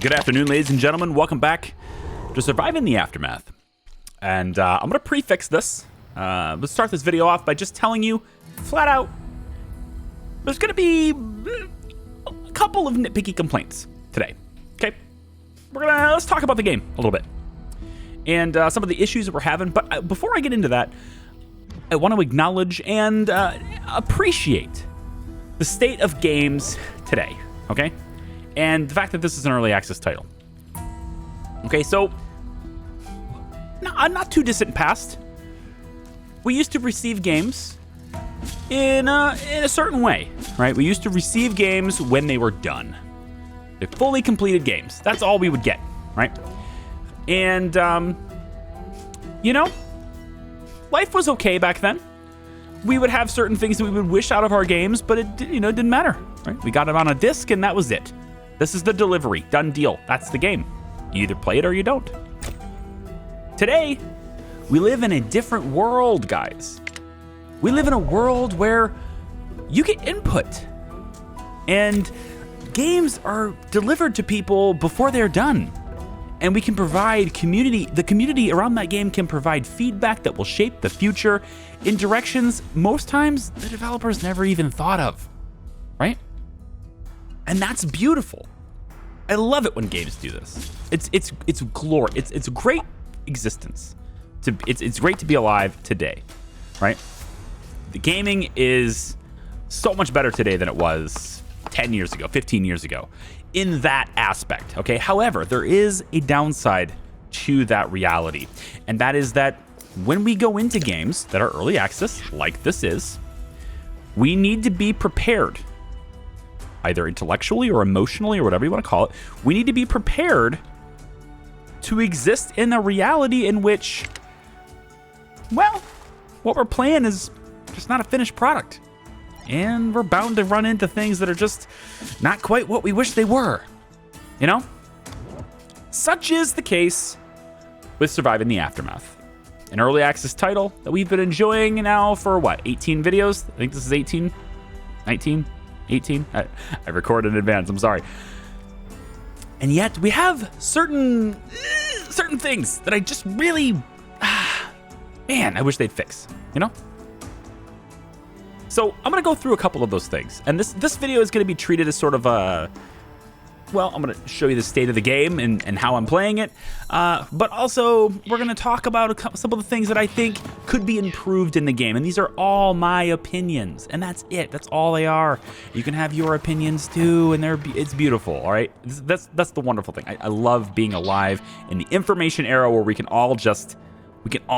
Good afternoon, ladies and gentlemen. Welcome back to Surviving the Aftermath. And I'm going to prefix this. Let's start this video off by just telling you, flat out, there's going to be a couple of nitpicky complaints today. Okay? Let's talk about the game a little bit. And some of the issues that we're having. But before I get into that, I want to acknowledge and appreciate the state of games today. Okay? And the fact that this is an early access title. Okay, so not too distant past, we used to receive games in a certain way, right? We used to receive games when they were done. They're fully completed games. That's all we would get, right? And, life was okay back then. We would have certain things that we would wish out of our games, but it didn't matter, right? We got it on a disc and that was it. This is the delivery. Done deal. That's the game. You either play it or you don't. Today, we live in a different world, guys. We live in a world where you get input. And games are delivered to people before they're done. And we can provide community. The community around that game can provide feedback that will shape the future in directions most times the developers never even thought of. Right? And that's beautiful. I love it when games do this. It's glory. It's a great existence. It's great to be alive today, right? The gaming is so much better today than it was 10 years ago, 15 years ago, in that aspect. Okay. However, there is a downside to that reality, and that is that when we go into games that are early access, like this is, we need to be prepared. Either intellectually or emotionally or whatever you want to call it, we need to be prepared to exist in a reality in which, well, what we're playing is just not a finished product. And we're bound to run into things that are just not quite what we wish they were. You know? Such is the case with Surviving the Aftermath. An early access title that we've been enjoying now for, 18 videos? I think this is 18? 19? 18? I recorded in advance, I'm sorry. And yet we have certain things that I just really, I wish they'd fix, So I'm gonna go through a couple of those things. And this video is gonna be treated as sort of I'm gonna show you the state of the game and how I'm playing it. But also we're gonna talk about some of the things that I think could be improved in the game. And these are all my opinions, and that's it. That's all they are. You can have your opinions too, and it's beautiful. All right, that's the wonderful thing. I love being alive in the information era where we can all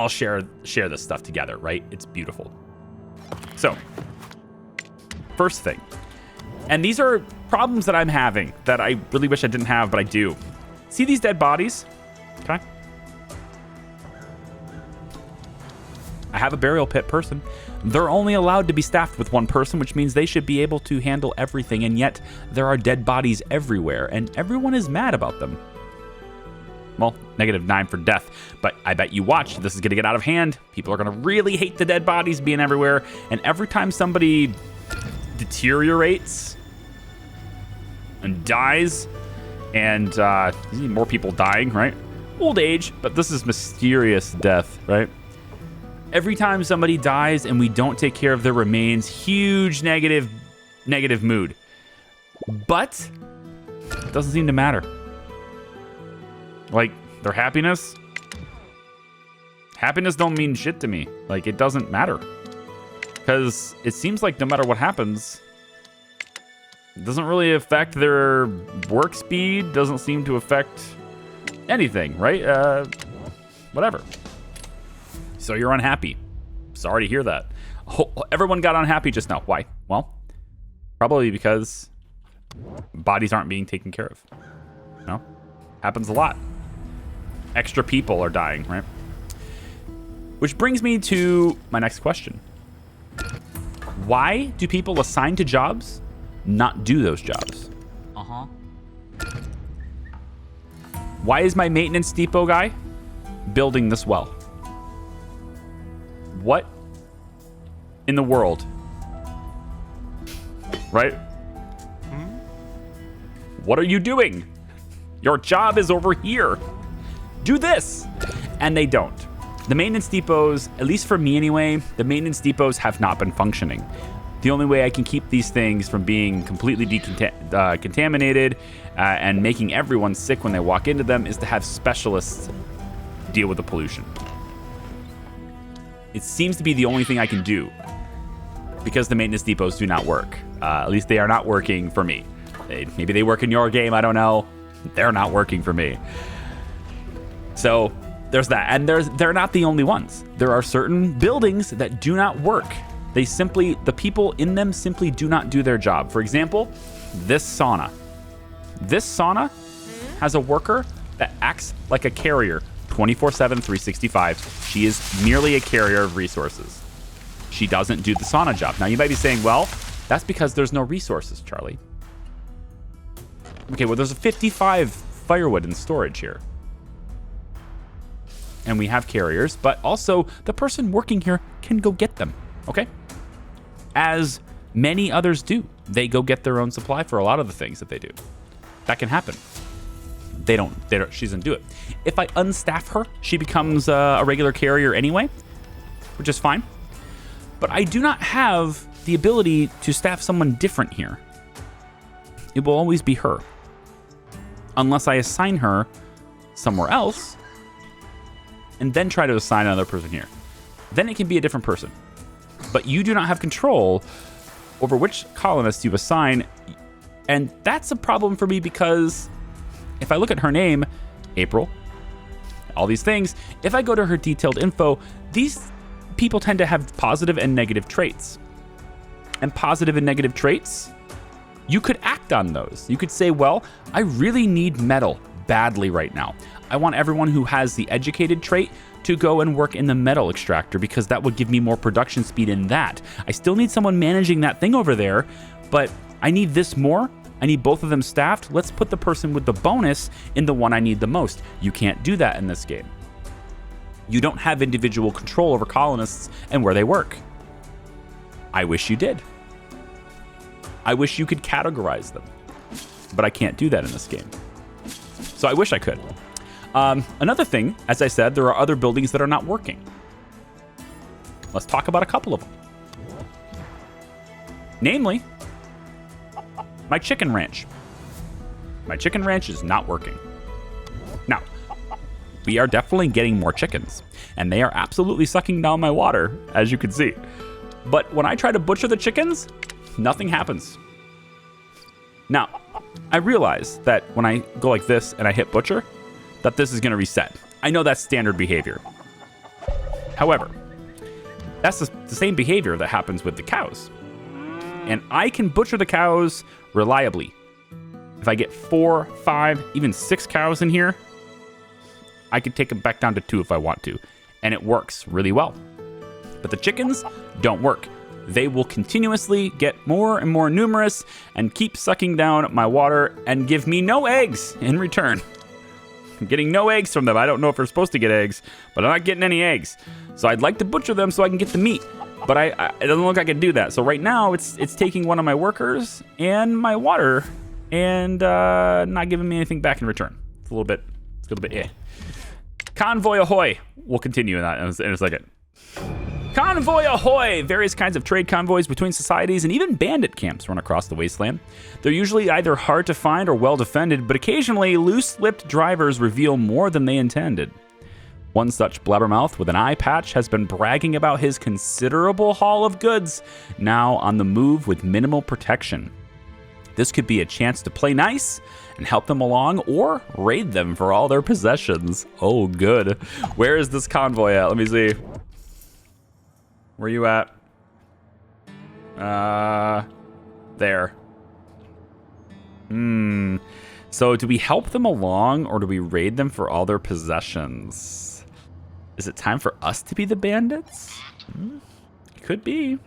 share this stuff together. Right? It's beautiful. So, first thing. And these are problems that I'm having that I really wish I didn't have, but I do. See these dead bodies? Okay. I have a burial pit person. They're only allowed to be staffed with one person, which means they should be able to handle everything. And yet there are dead bodies everywhere and everyone is mad about them. Well, -9 for death, but I bet you watch, this is going to get out of hand. People are going to really hate the dead bodies being everywhere. And every time somebody deteriorates and dies, and you see more people dying, right? Old age, but this is mysterious death, right? Every time somebody dies and we don't take care of their remains, huge negative mood. But it doesn't seem to matter. Like, their happiness don't mean shit to me. Like, it doesn't matter. Because it seems like no matter what happens, it doesn't really affect their work speed, doesn't seem to affect anything, right? Whatever. So you're unhappy. Sorry to hear that. Everyone got unhappy just now. Why? Well, probably because bodies aren't being taken care of. Happens a lot. Extra people are dying, right? Which brings me to my next question. Why do people assigned to jobs not do those jobs? Why is my maintenance depot guy building this well? What in the world? Right? What are you doing? Your job is over here. Do this. And they don't. The maintenance depots, at least for me anyway, the maintenance depots have not been functioning. The only way I can keep these things from being completely contaminated and making everyone sick when they walk into them is to have specialists deal with the pollution. It seems to be the only thing I can do because the maintenance depots do not work. At least they are not working for me. Maybe they work in your game, I don't know. They're not working for me. So there's that. And they're not the only ones. There are certain buildings that do not work. The people in them simply do not do their job. For example, this sauna. This sauna has a worker that acts like a carrier 24/7, 365. She is merely a carrier of resources. She doesn't do the sauna job. Now, you might be saying, well, that's because there's no resources, Charlie. Okay, well, there's a 55 firewood in storage here. And we have carriers, but also the person working here can go get them, okay? As many others do. They go get their own supply for a lot of the things that they do. That can happen. She doesn't do it. If I unstaff her, she becomes a regular carrier anyway, which is fine. But I do not have the ability to staff someone different here. It will always be her. Unless I assign her somewhere else and then try to assign another person here. Then it can be a different person. But you do not have control over which colonists you assign. And that's a problem for me because if I look at her name, April, all these things, if I go to her detailed info, these people tend to have positive and negative traits. And positive and negative traits, you could act on those. You could say, well, I really need metal badly right now. I want everyone who has the educated trait to go and work in the metal extractor because that would give me more production speed in that. I still need someone managing that thing over there, but I need this more. I need both of them staffed. Let's put the person with the bonus in the one I need the most. You can't do that in this game. You don't have individual control over colonists and where they work. I wish you did. I wish you could categorize them, but I can't do that in this game. So I wish I could. Another thing, as I said, there are other buildings that are not working. Let's talk about a couple of them. Namely, my chicken ranch. My chicken ranch is not working. Now, we are definitely getting more chickens, and they are absolutely sucking down my water, as you can see. But when I try to butcher the chickens, nothing happens. Now, I realize that when I go like this and I hit butcher, that this is going to reset. I know that's standard behavior. However, that's the same behavior that happens with the cows. And I can butcher the cows reliably. If I get 4, 5, even 6 cows in here, I could take them back down to 2 if I want to. And it works really well. But the chickens don't work. They will continuously get more and more numerous and keep sucking down my water and give me no eggs in return. I'm getting no eggs from them. I don't know if they're supposed to get eggs, but I'm not getting any eggs. So I'd like to butcher them so I can get the meat. But it doesn't look like I can do that. So right now it's taking one of my workers and my water and not giving me anything back in return. It's a little bit eh. Convoy ahoy. We'll continue in that in a second. Convoy ahoy! Various kinds of trade convoys between societies and even bandit camps run across the wasteland. They're usually either hard to find or well defended, but occasionally loose-lipped drivers reveal more than they intended. One such blabbermouth with an eye patch has been bragging about his considerable haul of goods, now on the move with minimal protection. This could be a chance to play nice and help them along or raid them for all their possessions. Oh, good. Where is this convoy at? Let me see. Where you at? There. So do we help them along or do we raid them for all their possessions? Is it time for us to be the bandits? Could be.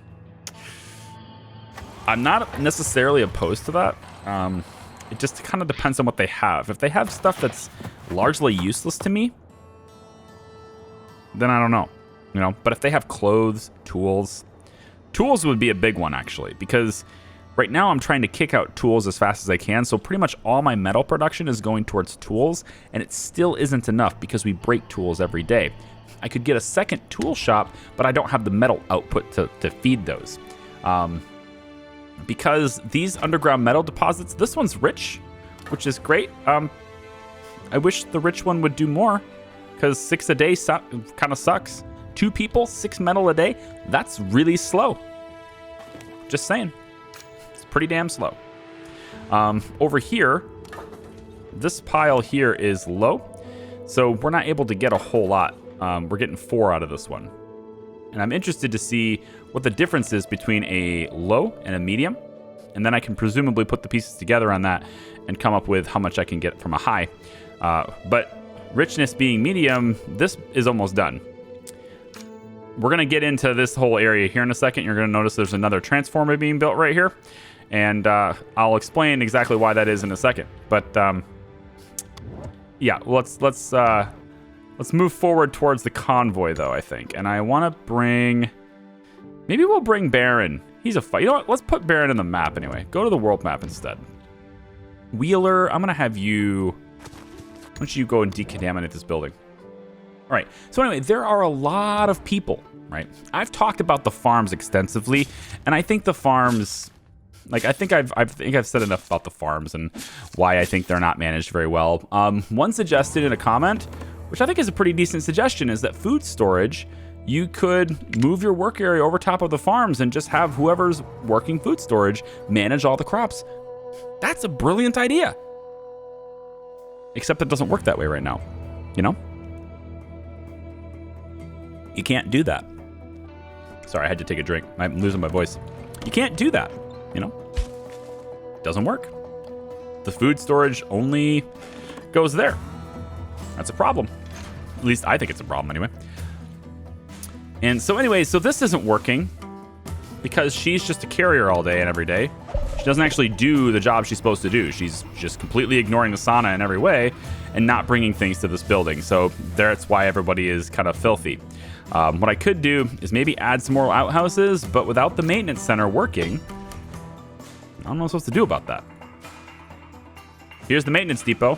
I'm not necessarily opposed to that. It just kind of depends on what they have. If they have stuff that's largely useless to me, then I don't know. But if they have clothes, tools would be a big one actually, because Right now, I'm trying to kick out tools as fast as I can, so pretty much all my metal production is going towards tools, and it still isn't enough because we break tools every day. I could get a second tool shop, but I don't have the metal output to feed those. Because these underground metal deposits, this one's rich, which is great. I wish the rich one would do more, because 6 a day kind of sucks. 2 people, 6 metal a day, that's really slow. Just saying. Pretty damn slow. Over here, this pile here is low, so we're not able to get a whole lot. We're getting 4 out of this one. And I'm interested to see what the difference is between a low and a medium. And then I can presumably put the pieces together on that and come up with how much I can get from a high. But richness being medium, this is almost done. We're going to get into this whole area here in a second. You're going to notice there's another transformer being built right here. And I'll explain exactly why that is in a second. But yeah, let's move forward towards the convoy, though, I think. And I want to bring... Maybe we'll bring Baron. He's a fight. You know what? Let's put Baron in the map anyway. Go to the world map instead. Wheeler, I'm going to have you... Why don't you go and decontaminate this building? All right. So anyway, there are a lot of people, right? I've talked about the farms extensively, and I think the farms... Like, I think I've said enough about the farms and why I think they're not managed very well. One suggested in a comment, which I think is a pretty decent suggestion, is that food storage, you could move your work area over top of the farms and just have whoever's working food storage manage all the crops. That's a brilliant idea. Except it doesn't work that way right now, you know? You can't do that. Sorry, I had to take a drink. I'm losing my voice. You can't do that. You know, doesn't work. The food storage only goes there. That's a problem. At least I think it's a problem anyway. And so anyway, so this isn't working because she's just a carrier all day and every day. She doesn't actually do the job she's supposed to do. She's just completely ignoring the sauna in every way and not bringing things to this building. So that's why everybody is kind of filthy. What I could do is maybe add some more outhouses, but without the maintenance center working, I don't know what I'm supposed to do about that. Here's the maintenance depot.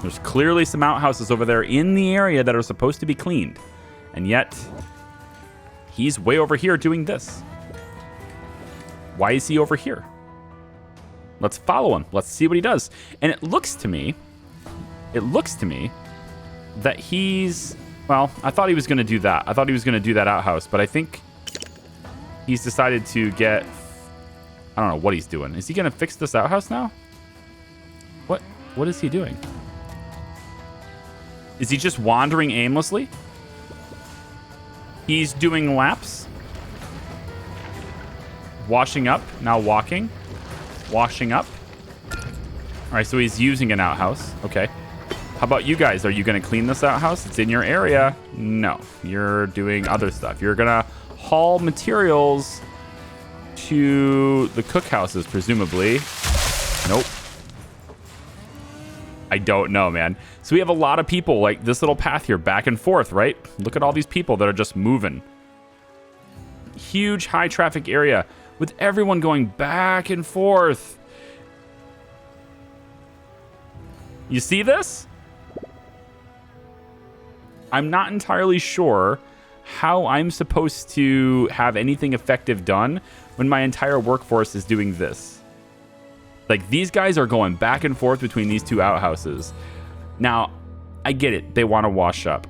There's clearly some outhouses over there in the area that are supposed to be cleaned. And yet, he's way over here doing this. Why is he over here? Let's follow him. Let's see what he does. And it looks to me that he's... Well, I thought he was going to do that. I thought he was going to do that outhouse, but I think he's decided to get... I don't know what he's doing. Is he going to fix this outhouse now? What is he doing? Is he just wandering aimlessly? He's doing laps. Washing up, now walking. Washing up. All right, so he's using an outhouse. Okay. How about you guys? Are you going to clean this outhouse? It's in your area. No, you're doing other stuff. You're going to haul materials to the cookhouses, presumably. Nope. I don't know, man. So we have a lot of people, like this little path here, back and forth, right? Look at all these people that are just moving. Huge high traffic area with everyone going back and forth. You see this? I'm not entirely sure how I'm supposed to have anything effective done when my entire workforce is doing this. Like, these guys are going back and forth between these two outhouses. Now, I get it. They want to wash up.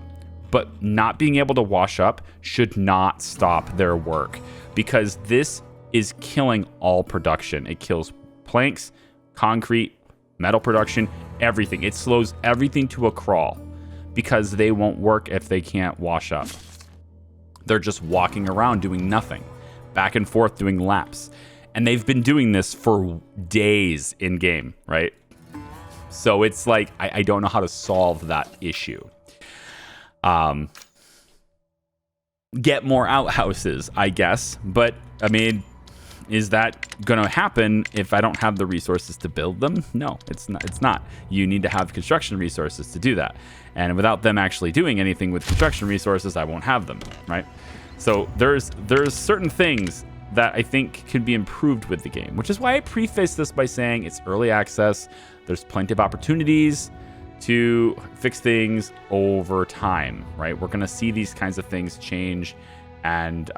But not being able to wash up should not stop their work, because this is killing all production. It kills planks, concrete, metal production, everything. It slows everything to a crawl because they won't work if they can't wash up. They're just walking around doing nothing, back and forth doing laps. And they've been doing this for days in game, right? So it's like, I don't know how to solve that issue. Get more outhouses, I guess. But, I mean, is that going to happen if I don't have the resources to build them? No, it's not. You need to have construction resources to do that. And without them actually doing anything with construction resources, I won't have them, right? So there's certain things that I think can be improved with the game, which is why I preface this by saying it's early access. There's plenty of opportunities to fix things over time, right? We're going to see these kinds of things change and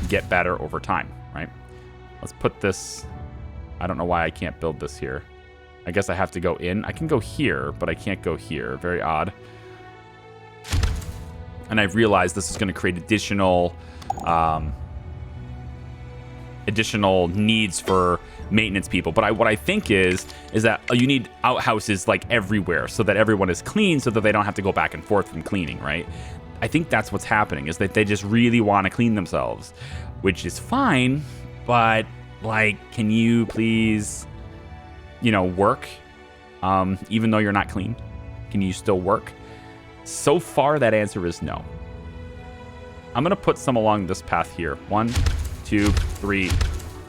get better over time, right? Let's put this. I don't know why I can't build this here. I guess I have to go in. I can go here, but I can't go here. Very odd. And I've realized this is going to create additional needs for maintenance people. But what I think is that you need outhouses like everywhere so that everyone is clean, so that they don't have to go back and forth from cleaning, right? I think that's what's happening, is that they just really want to clean themselves, which is fine. But like, can you please, work? Even though you're not clean, can you still work? So far, that answer is no. I'm going to put some along this path here. 1, 2, 3,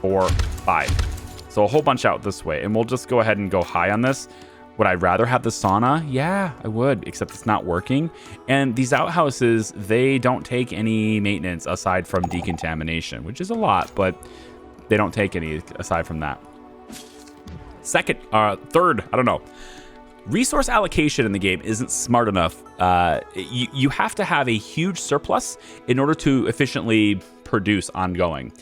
4, 5. So a whole bunch out this way. And we'll just go ahead and go high on this. Would I rather have the sauna? Yeah, I would, except it's not working. And these outhouses, they don't take any maintenance aside from decontamination, which is a lot, but they don't take any aside from that. Third, I don't know. Resource allocation in the game isn't smart enough. You have to have a huge surplus in order to efficiently produce ongoing.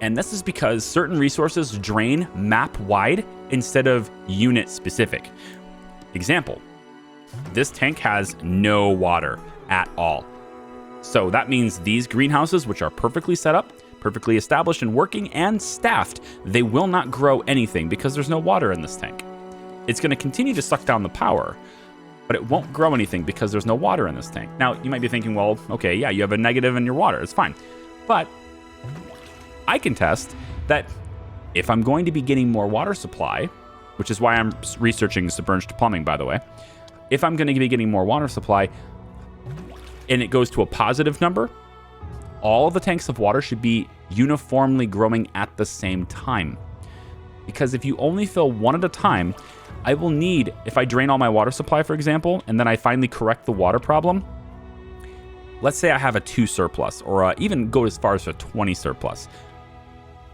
And this is because certain resources drain map-wide instead of unit-specific. Example, this tank has no water at all. So that means these greenhouses, which are perfectly set up, perfectly established and working and staffed, they will not grow anything because there's no water in this tank. It's going to continue to suck down the power, but it won't grow anything because there's no water in this tank. Now, you might be thinking, well, okay, yeah, you have a negative in your water. It's fine. But I can test that if I'm going to be getting more water supply, which is why I'm researching submerged plumbing, by the way. If I'm going to be getting more water supply and it goes to a positive number, all the tanks of water should be uniformly growing at the same time. Because if you only fill one at a time, I will need, if I drain all my water supply, for example, and then I finally correct the water problem, let's say I have a 2 surplus, or even go as far as a 20 surplus.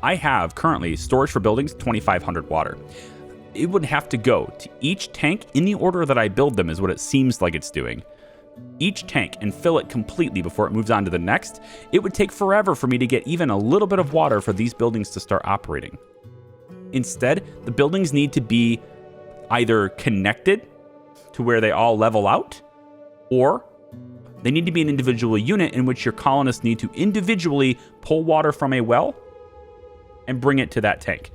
I have currently storage for buildings, 2,500 water. It would have to go to each tank in the order that I build them, is what it seems like it's doing. Each tank and fill it completely before it moves on to the next. It would take forever for me to get even a little bit of water for these buildings to start operating. Instead, the buildings need to be either connected to where they all level out, or they need to be an individual unit in which your colonists need to individually pull water from a well and bring it to that tank,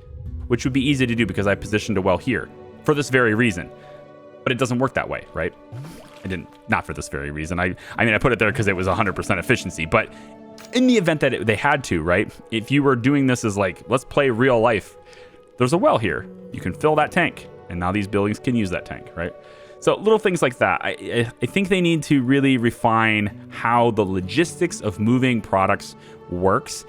which would be easy to do because I positioned a well here for this very reason. But it doesn't work that way, right? Not for this very reason. I put it there because it was 100% efficiency, but in the event that they had to, right? If you were doing this as like, let's play real life, there's a well here. You can fill that tank, and now these buildings can use that tank, right? So little things like that. I think they need to really refine how the logistics of moving products works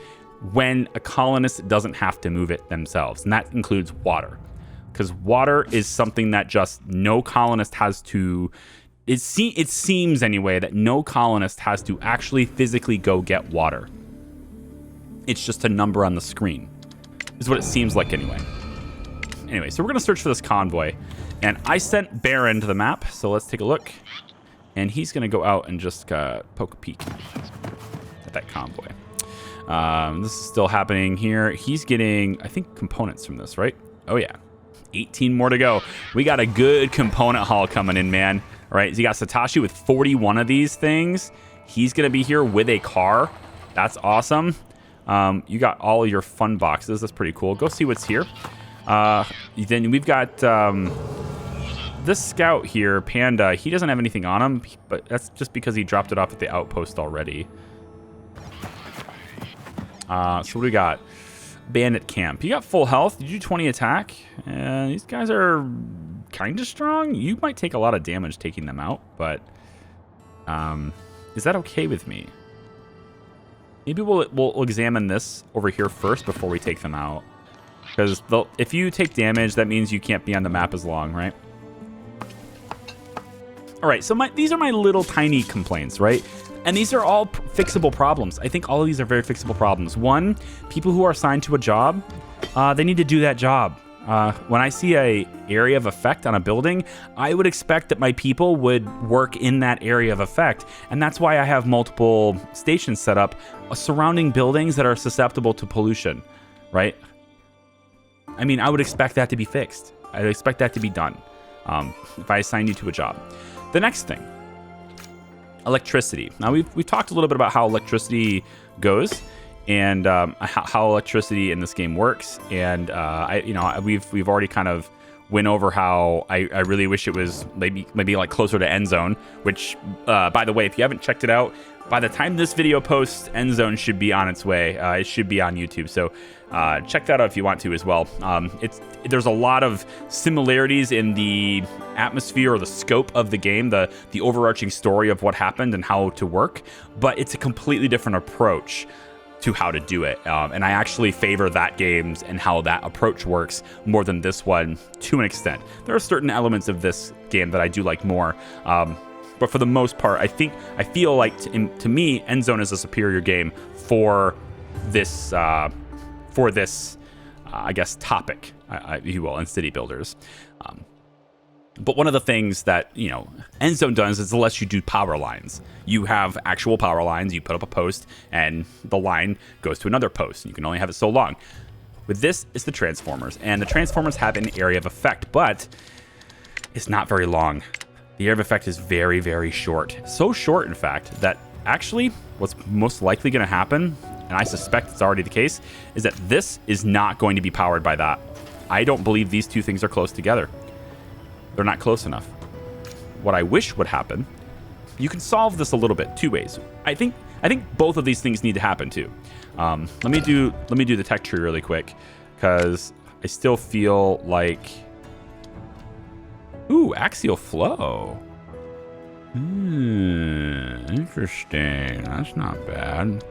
when a colonist doesn't have to move it themselves. And that includes water. Because water is something that just no colonist has to... It seems anyway that no colonist has to actually physically go get water. It's just a number on the screen. Is what it seems like anyway. Anyway, so we're going to search for this convoy. And I sent Baron to the map, so let's take a look. And he's going to go out and just poke a peek at that convoy. This is still happening here. He's getting, I think, components from this, right? Oh, yeah. 18 more to go. We got a good component haul coming in, man. All right, so you got Satoshi with 41 of these things. He's going to be here with a car. That's awesome. You got all of your fun boxes. That's pretty cool. Go see what's here. Then we've got this scout here, Panda. He doesn't have anything on him, but that's just because he dropped it off at the outpost already. So what do we got? Bandit camp. You got full health. Did you do 20 attack? These guys are kind of strong. You might take a lot of damage taking them out, but is that okay with me? Maybe we'll examine this over here first before we take them out. Because if you take damage, that means you can't be on the map as long, right? All right, so these are my little tiny complaints, right? And these are all fixable problems. I think all of these are very fixable problems. One, people who are assigned to a job, they need to do that job. When I see a area of effect on a building, I would expect that my people would work in that area of effect. And that's why I have multiple stations set up surrounding buildings that are susceptible to pollution, right? I mean, I would expect that to be fixed. I'd expect that to be done if I assign you to a job. The next thing, electricity. Now, we've talked a little bit about how electricity goes and how electricity in this game works. And we've already kind of went over how I really wish it was maybe like closer to End Zone, which, by the way, if you haven't checked it out, by the time this video posts, End Zone should be on its way. It should be on YouTube. So check that out if you want to as well. There's a lot of similarities in the atmosphere or the scope of the game, the overarching story of what happened and how to work, but it's a completely different approach to how to do it. And I actually favor that games and how that approach works more than this one to an extent. There are certain elements of this game that I do like more. But for the most part, I feel like to me, End Zone is a superior game for this, I guess, topic, if you will, in city builders. But one of the things that, End Zone does is it lets you do power lines. You have actual power lines, you put up a post, and the line goes to another post. You can only have it so long. With this, it's the Transformers. And the Transformers have an area of effect, but it's not very long. The area of effect is very, very short. So short, in fact, that actually what's most likely going to happen, and I suspect it's already the case, is that this is not going to be powered by that. I don't believe these two things are close together. They're not close enough. What I wish would happen, you can solve this a little bit two ways. I think both of these things need to happen too. Let me do the tech tree really quick, because I still feel like, ooh, axial flow. Interesting. That's not bad.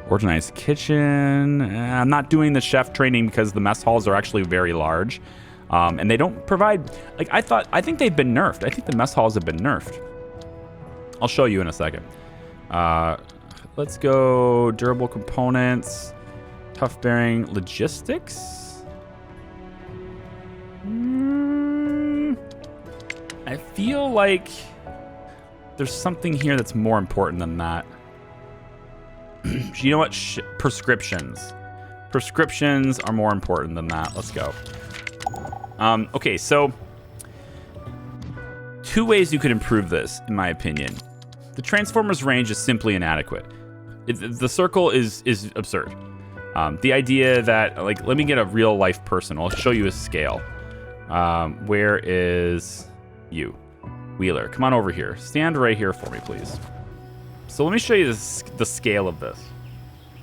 Organized kitchen. I'm not doing the chef training because the mess halls are actually very large. And they don't provide, I think they've been nerfed. I think the mess halls have been nerfed. I'll show you in a second. Let's go durable components, tough bearing, logistics. I feel like there's something here that's more important than that. You know what? Prescriptions. Prescriptions are more important than that. Let's go. Okay, so two ways you could improve this, in my opinion. The Transformers range is simply inadequate. The circle is absurd. The idea that, let me get a real life person. I'll show you a scale. Where is you? Wheeler, come on over here. Stand right here for me, please. So let me show you the scale of this.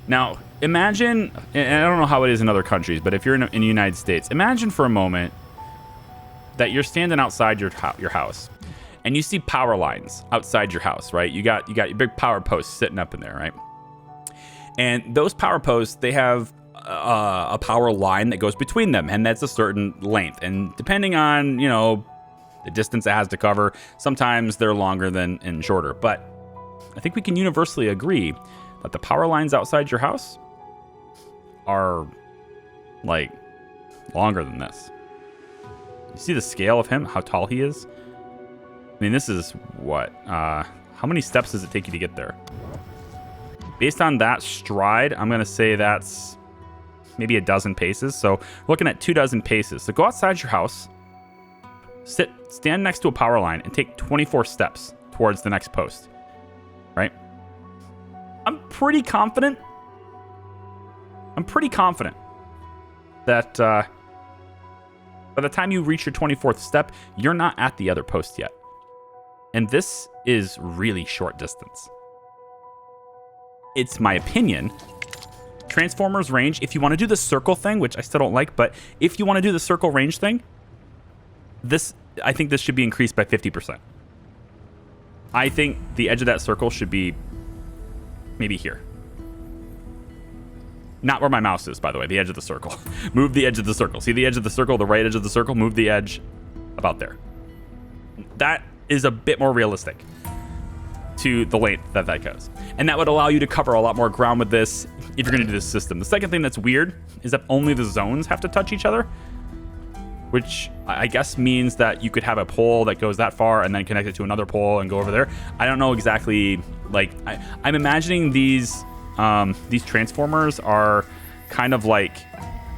Now, imagine, and I don't know how it is in other countries, but if you're in the United States, imagine for a moment that you're standing outside your house and you see power lines outside your house, right? You got your big power posts sitting up in there, right? And those power posts, they have a power line that goes between them, and that's a certain length. And depending on, the distance it has to cover, sometimes they're longer and shorter. But I think we can universally agree that the power lines outside your house are longer than this. You see the scale of him, how tall he is? I mean, this is what? How many steps does it take you to get there? Based on that stride, I'm going to say that's maybe a dozen paces. So we're looking at 24 paces. So go outside your house, stand next to a power line, and take 24 steps towards the next post. Right? I'm pretty confident that by the time you reach your 24th step, you're not at the other post yet. And this is really short distance. It's my opinion. Transformers range, if you want to do the circle thing, which I still don't like, but if you want to do the circle range thing, I think this should be increased by 50%. I think the edge of that circle should be maybe here. Not where my mouse is, by the way, the edge of the circle. Move the edge of the circle. See the edge of the circle, the right edge of the circle? Move the edge about there. That is a bit more realistic. to the length that goes. And that would allow you to cover a lot more ground with this if you're going to do this system. The second thing that's weird is that only the zones have to touch each other, which I guess means that you could have a pole that goes that far and then connect it to another pole and go over there. I don't know exactly. Like, I'm imagining these transformers are kind of like,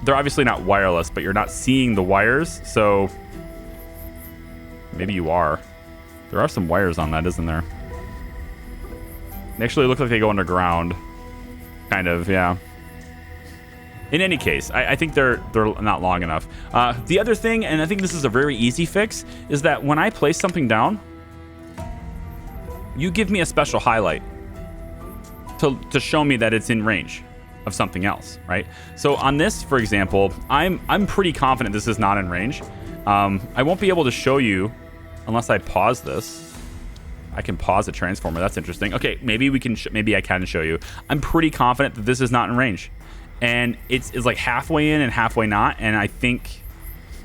they're obviously not wireless, but you're not seeing the wires. So maybe you are. There are some wires on that, isn't there? They actually look like they go underground. Kind of, yeah. In any case, I think they're not long enough. The other thing, and I think this is a very easy fix, is that when I place something down, you give me a special highlight to show me that it's in range of something else, right? So on this, for example, I'm pretty confident this is not in range. I won't be able to show you unless I pause this. I can pause a transformer. That's interesting. Okay, maybe we can. Maybe I can show you. I'm pretty confident that this is not in range, and it's like halfway in and halfway not. And I think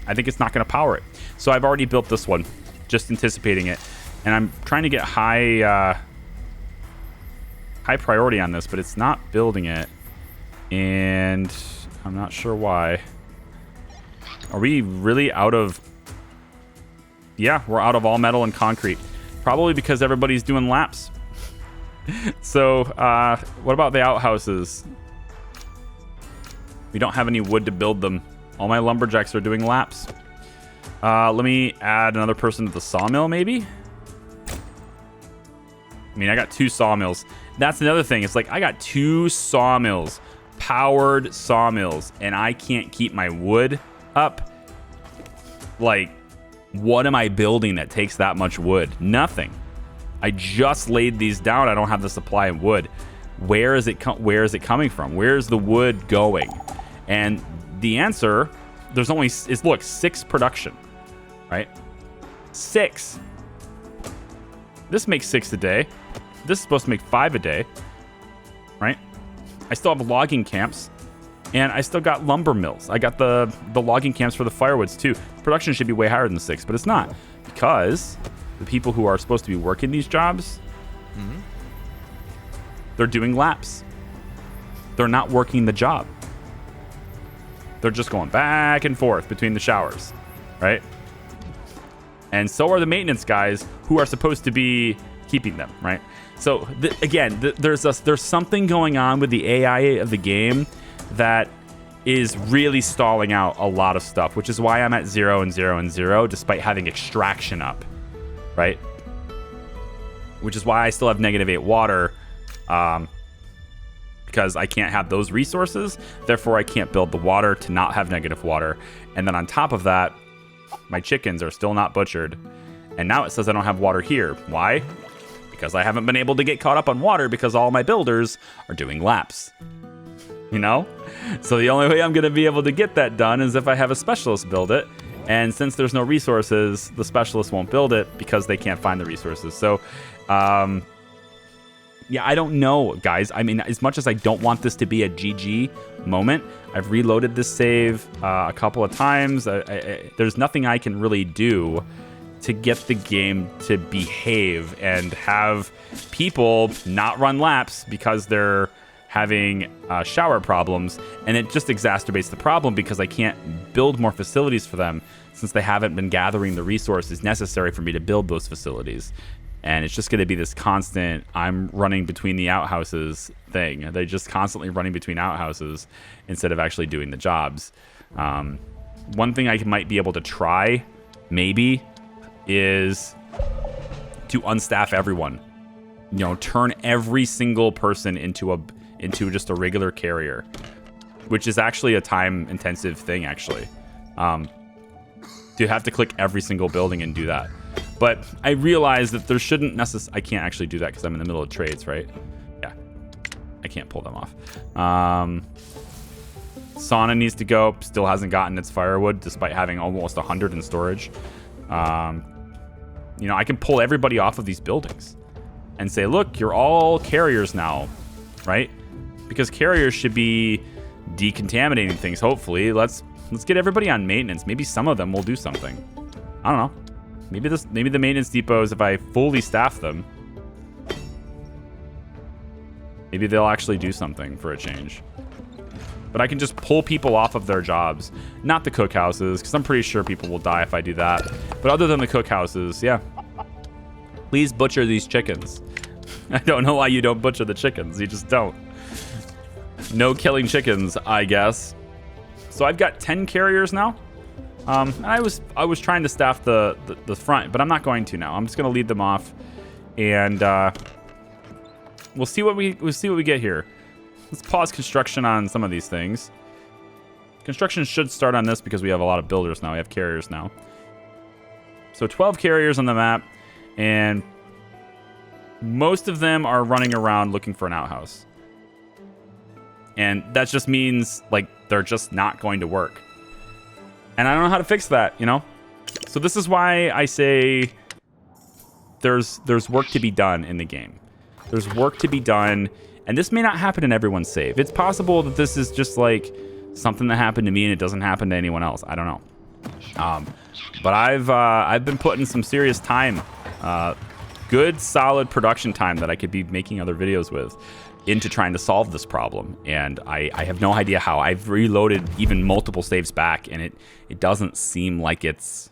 it's not going to power it. So I've already built this one, just anticipating it, and I'm trying to get high priority on this, but it's not building it, and I'm not sure why. Are we really out of? Yeah, we're out of all metal and concrete. Probably because everybody's doing laps. So, what about the outhouses? We don't have any wood to build them. All my lumberjacks are doing laps. Let me add another person to the sawmill, maybe? I mean, I got 2 sawmills. That's another thing. It's like, I got 2 sawmills. Powered sawmills. And I can't keep my wood up. Like, what am I building that takes that much wood? Nothing. I just laid these down. I don't have the supply of wood. Where is it coming from? Where's the wood going? And the answer, there's only, look, 6 production, right? 6. This makes 6 a day. This is supposed to make 5 a day, right? I still have logging camps. And I still got lumber mills. I got the logging camps for the firewoods too. Production should be way higher than 6, but it's not. Because the people who are supposed to be working these jobs, they're doing laps. They're not working the job. They're just going back and forth between the showers, right? And so are the maintenance guys who are supposed to be keeping them, right? So again, there's something going on with the AI of the game that is really stalling out a lot of stuff, which is why I'm at 0 and 0 and 0 despite having extraction up, right? Which is why I still have -8 water, because I can't have those resources. Therefore, I can't build the water to not have negative water. And then on top of that, my chickens are still not butchered. And now it says I don't have water here. Why? Because I haven't been able to get caught up on water because all my builders are doing laps. You know? So the only way I'm going to be able to get that done is if I have a specialist build it. And since there's no resources, the specialist won't build it because they can't find the resources. So, yeah, I don't know, guys. I mean, as much as I don't want this to be a GG moment, I've reloaded this save a couple of times. There's nothing I can really do to get the game to behave and have people not run laps because they're having shower problems, and it just exacerbates the problem because I can't build more facilities for them since they haven't been gathering the resources necessary for me to build those facilities. And it's just going to be this constant I'm running between the outhouses thing. They're just constantly running between outhouses instead of actually doing the jobs. One thing I might be able to try maybe is to unstaff everyone, you know, turn every single person into just a regular carrier, which is actually a time-intensive thing, actually. To have to click every single building and do that. But I realize that there shouldn't necessarily... I can't actually do that because I'm in the middle of trades, right? Yeah. I can't pull them off. Sauna needs to go. Still hasn't gotten its firewood, despite having almost 100 in storage. You know, I can pull everybody off of these buildings and say, look, you're all carriers now, right? Because carriers should be decontaminating things, hopefully. Let's get everybody on maintenance. Maybe some of them will do something. I don't know. Maybe the maintenance depots, if I fully staff them, Maybe they'll actually do something for a change. But I can just pull people off of their jobs. Not the cookhouses, because I'm pretty sure people will die if I do that. But other than the cookhouses, yeah. Please butcher these chickens. I don't know why you don't butcher the chickens. You just don't. No killing chickens, I guess. So I've got 10 carriers now. I was trying to staff the front, but I'm not going to now. I'm just going to lead them off, and we'll see what we get here. Let's pause construction on some of these things. Construction should start on this because we have a lot of builders now. We have carriers now. So 12 carriers on the map, and most of them are running around looking for an outhouse. And that just means, like, they're just not going to work. And I don't know how to fix that, you know? So this is why I say there's work to be done in the game. There's work to be done, and this may not happen in everyone's save. It's possible that this is just like something that happened to me and it doesn't happen to anyone else. I don't know. But I've been putting some serious time, good solid production time that I could be making other videos with, into trying to solve this problem, and I have no idea how. I've reloaded even multiple saves back, and it doesn't seem like it's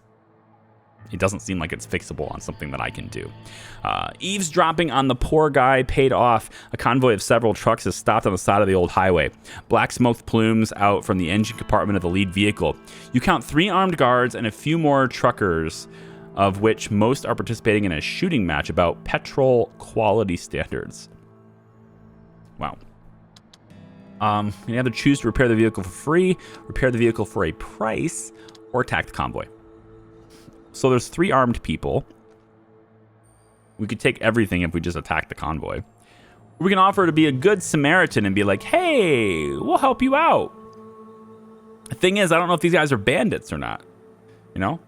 fixable on something that I can do. Eavesdropping on the poor guy paid off. A convoy of several trucks has stopped on the side of the old highway. Black smoke plumes out from the engine compartment of the lead vehicle. You count 3 armed guards and a few more truckers, of which most are participating in a shooting match about petrol quality standards. Wow. You either choose to repair the vehicle for free, repair the vehicle for a price, or attack the convoy. So there's 3 armed people. We could take everything if we just attack the convoy. We can offer to be a good Samaritan and be like, hey, we'll help you out. The thing is, I don't know if these guys are bandits or not. You know?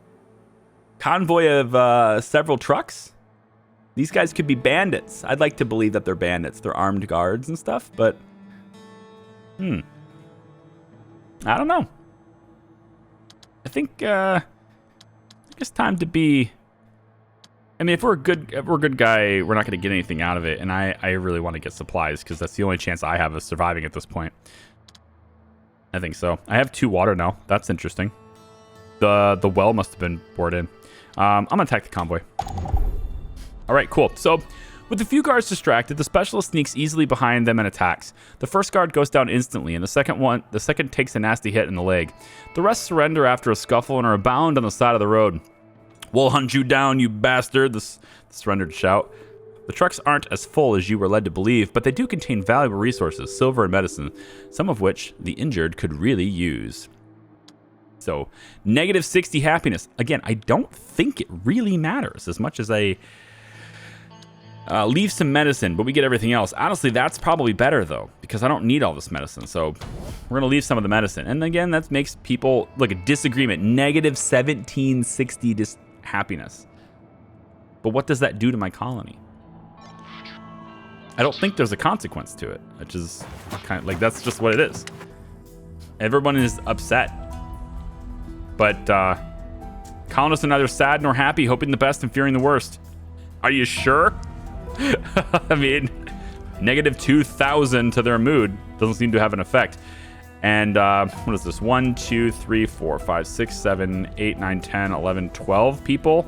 Convoy of several trucks? These guys could be bandits. I'd like to believe that they're bandits. They're armed guards and stuff, but... I don't know. I think it's time to be... I mean, if we're a good guy, we're not going to get anything out of it, and I really want to get supplies, because that's the only chance I have of surviving at this point. I think so. I have 2 water now. That's interesting. The well must have been bored in. I'm going to attack the convoy. All right, cool. So, with a few guards distracted, the specialist sneaks easily behind them and attacks. The first guard goes down instantly, and the second takes a nasty hit in the leg. The rest surrender after a scuffle and are bound on the side of the road. We'll hunt you down, you bastard, the surrendered shout. The trucks aren't as full as you were led to believe, but they do contain valuable resources, silver and medicine, some of which the injured could really use. So, negative 60 happiness. Again, I don't think it really matters as much as I... leave some medicine, but we get everything else. Honestly, that's probably better, though, because I don't need all this medicine. So we're going to leave some of the medicine. And again, that makes people, look, a disagreement. Negative 1760 happiness. But what does that do to my colony? I don't think there's a consequence to it, which is kind of like, that's just what it is. Everyone is upset. But colonists are neither sad nor happy, hoping the best and fearing the worst. Are you sure? I mean, negative 2,000 to their mood doesn't seem to have an effect. And what is this? 1, 2, 3, 4, 5, 6, 7, 8, 9, 10, 11, 12 people.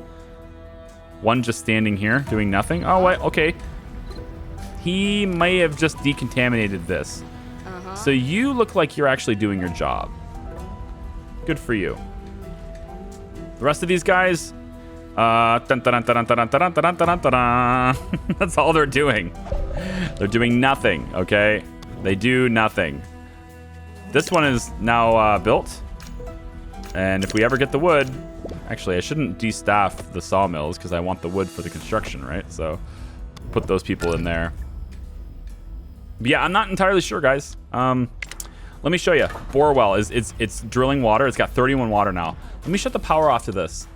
One just standing here doing nothing. Oh, wait, okay. He may have just decontaminated this. So you look like you're actually doing your job. Good for you. The rest of these guys... That's all they're doing. They're doing nothing, okay? They do nothing. This one is now built. And if we ever get the wood... Actually, I shouldn't destaff the sawmills because I want the wood for the construction, right? So, put those people in there. But yeah, I'm not entirely sure, guys. Let me show you. Bore well it's drilling water. It's got 31 water now. Let me shut the power off to this.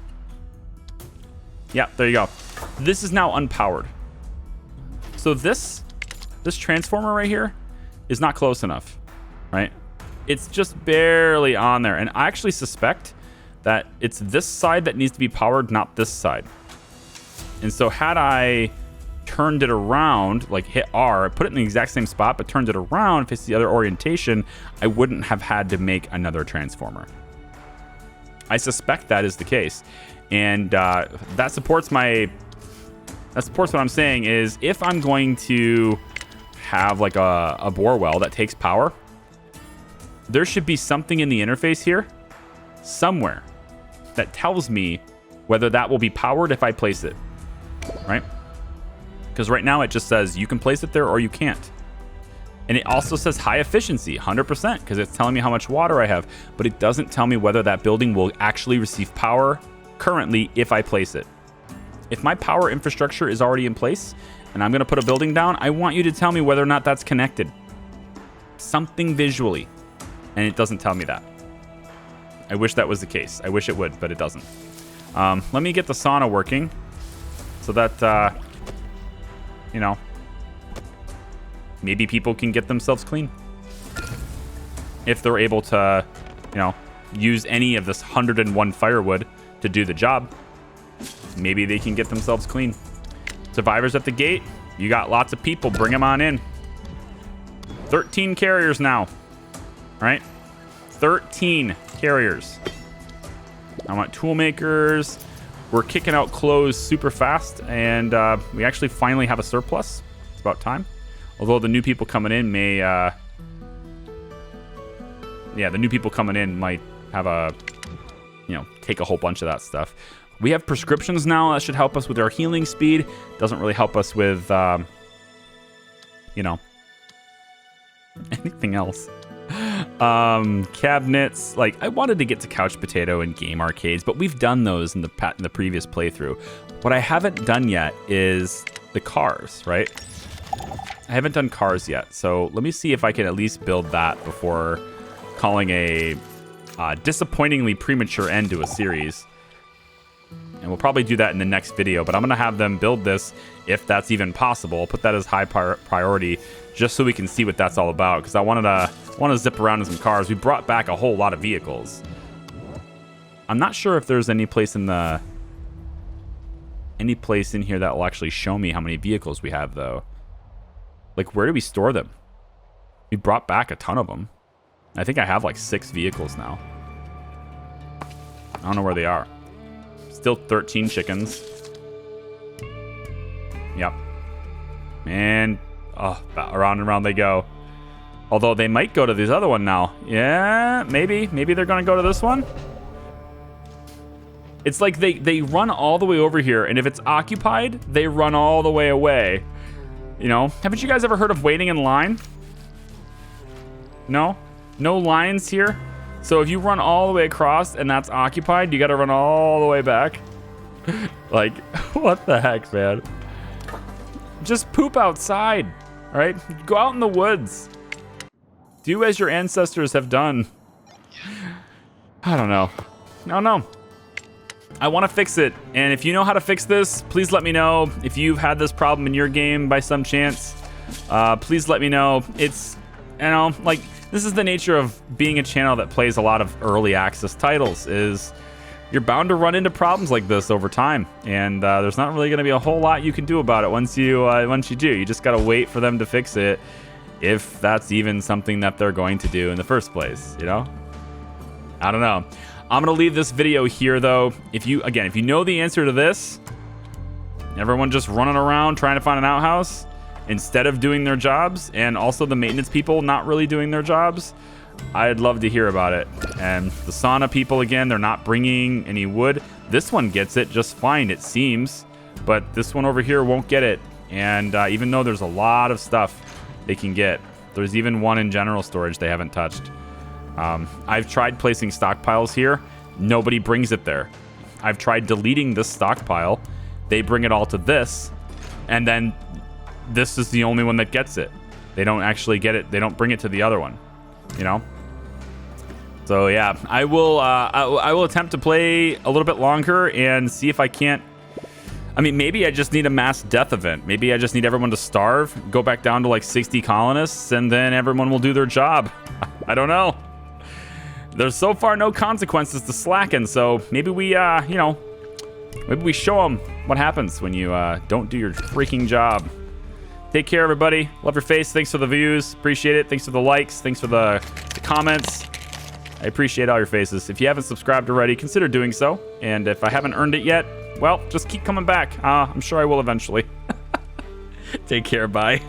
Yeah, there you go. This is now unpowered. So this transformer right here is not close enough, right? It's just barely on there. And I actually suspect that it's this side that needs to be powered, not this side. And so had I turned it around, like hit R, put it in the exact same spot, but turned it around, if it's the other orientation, I wouldn't have had to make another transformer. I suspect that is the case. And that supports what I'm saying is, if I'm going to have like a bore well that takes power, there should be something in the interface here somewhere that tells me whether that will be powered if I place it, right? Because right now it just says you can place it there or you can't. And it also says high efficiency, 100%, because it's telling me how much water I have, but it doesn't tell me whether that building will actually receive power currently if I place it. If my power infrastructure is already in place and I'm going to put a building down, I want you to tell me whether or not that's connected. Something visually. And it doesn't tell me that. I wish that was the case. I wish it would, but it doesn't. Let me get the sauna working so that, you know, maybe people can get themselves clean. If they're able to, you know, use any of this 101 firewood to do the job, maybe they can get themselves clean. Survivors at the gate. You got lots of people. Bring them on in. 13 carriers now. All right? 13 carriers. I want tool makers. We're kicking out clothes super fast, and we actually finally have a surplus. It's about time. Although the new people coming in may... yeah, the new people coming in might have a... you know, take a whole bunch of that stuff. We have prescriptions now. That should help us with our healing speed. Doesn't really help us with, you know, anything else. Cabinets. Like, I wanted to get to couch potato and game arcades, but we've done those in the previous playthrough. What I haven't done yet is the cars, right? I haven't done cars yet, so let me see if I can at least build that before calling a disappointingly premature end to a series. And we'll probably do that in the next video, but I'm going to have them build this if that's even possible. I'll put that as high priority just so we can see what that's all about, because I want to zip around in some cars. We brought back a whole lot of vehicles. I'm not sure if there's any place in here that will actually show me how many vehicles we have, though. Like, where do we store them? We brought back a ton of them. I think I have like 6 vehicles now. I don't know where they are. Still 13 chickens. Yep. And around and around they go. Although they might go to this other one now. Yeah, maybe. Maybe they're going to go to this one. It's like they run all the way over here, and if it's occupied, they run all the way away. You know, haven't you guys ever heard of waiting in line? No? No lines here? So if you run all the way across and that's occupied, you got to run all the way back. Like, what the heck, man? Just poop outside, all right? Go out in the woods. Do as your ancestors have done. I don't know. I want to fix it. And if you know how to fix this, please let me know. If you've had this problem in your game by some chance, please let me know. It's, you know, like, this is the nature of being a channel that plays a lot of early access titles, is you're bound to run into problems like this over time. And there's not really going to be a whole lot you can do about it once you do. You just got to wait for them to fix it, if that's even something that they're going to do in the first place, you know? I don't know. I'm going to leave this video here, though. If you know the answer to this, everyone just running around trying to find an outhouse instead of doing their jobs, and also the maintenance people not really doing their jobs, I'd love to hear about it. And the sauna people, again, they're not bringing any wood. This one gets it just fine, it seems, but this one over here won't get it. And even though there's a lot of stuff they can get, there's even one in general storage they haven't touched. I've tried placing stockpiles here. Nobody brings it there. I've tried deleting this stockpile. They bring it all to this, and then this is the only one that gets it. They don't actually get it. They don't bring it to the other one, you know? So yeah, I will attempt to play a little bit longer and see if I can't. I mean, maybe I just need a mass death event. Maybe I just need everyone to starve, go back down to like 60 colonists, and then everyone will do their job. I don't know. There's so far no consequences to slacken, so maybe we, maybe we show them what happens when you don't do your freaking job. Take care, everybody. Love your face. Thanks for the views. Appreciate it. Thanks for the likes. Thanks for the comments. I appreciate all your faces. If you haven't subscribed already, consider doing so. And if I haven't earned it yet, well, just keep coming back. I'm sure I will eventually. Take care. Bye.